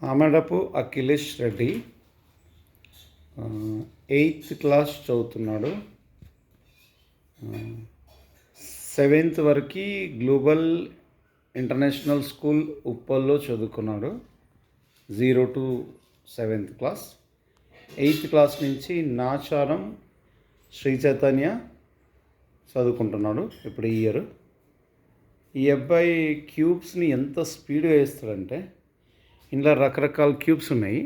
ఆమెడపు Akhilesh Reddy 8th class చదువుతున్నాడు. 7th వరకు global international school ఉప్పల్లో చదువుకున్నాడు. 0 to 7th class. 8th class నుంచి నాచారం శ్రీ చైతన్య చదువుకుంటున్నాడు ఇప్పుడు ఈ ఇయర్. ఈ అబ్బాయి క్యూబ్స్ని ఎంత స్పీడ్గా వేస్తాడంటే, ఇందులో రకరకాల క్యూబ్స్ ఉన్నాయి.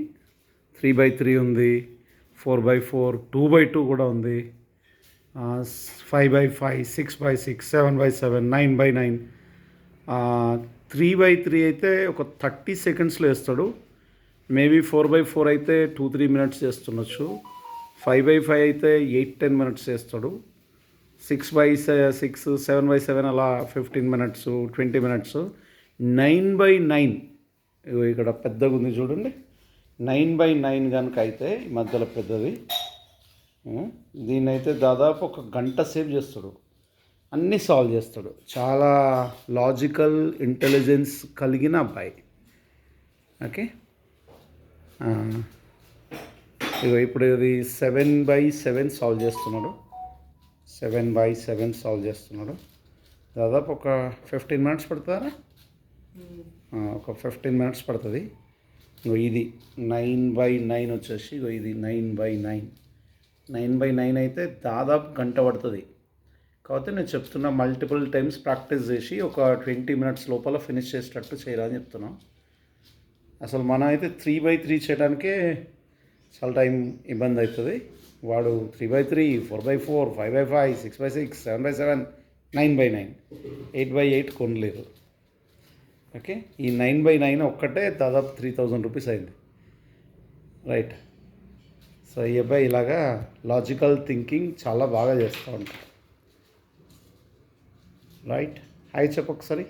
3x3 ఉంది, 4x4, 2x2 కూడా ఉంది, 5x5, 6x6, 7x7, 9x9. 3x3 అయితే ఒక 30 సెకండ్స్లో వేస్తాడు. మేబీ 4x4 అయితే 2-3 మినిట్స్ చేస్తుండొచ్చు. 5x5 అయితే 8-10 మినిట్స్ చేస్తాడు. 6x6, 7x7 అలా 15 మినిట్స్, 20 మినిట్స్. 9x9 ఇక్కడ పెద్దగా ఉంది చూడండి. 9x9 కనుక అయితే ఈ మధ్యలో పెద్దది, దీన్ని అయితే దాదాపు ఒక గంట సేపు చేస్తాడు. అన్నీ సాల్వ్ చేస్తాడు. చాలా లాజికల్ ఇంటెలిజెన్స్ కలిగిన అబ్బాయి. ఓకే, ఇప్పుడు ఇది 7x7 సాల్వ్ చేస్తున్నాడు. 7x7 సాల్వ్ చేస్తున్నాడు. దాదాపు ఒక 15 మినిట్స్ పడుతుందా? ఒక 15 మినిట్స్ పడుతుంది. ఇది 9x9 వచ్చేసి ఇది 9x9. 9x9 అయితే దాదాపు గంట పడుతుంది. కాకపోతే నేను చెప్తున్నా, మల్టిపుల్ టైమ్స్ ప్రాక్టీస్ చేసి ఒక 20 మినిట్స్ లోపల ఫినిష్ చేసేటట్టు చేయాలని చెప్తున్నా. అసలు మనం అయితే 3x3 చేయడానికే చాలా టైం ఇబ్బంది అవుతుంది. వాడు 3x3, 4x4, 5x5, 6x6, 7x7, 9x9, 8x8 కొనలేదు. ఓకే, ఈ 9x9 ఒక్కటే దాదాపు 3000 రూపీస్ అయింది. రైట్. సో ఈ అబ్బాయి ఇలాగా లాజికల్ థింకింగ్ చాలా బాగా చేస్తూ ఉంటాడు. రైట్, హాయ్ చెప్పు ఒకసారి.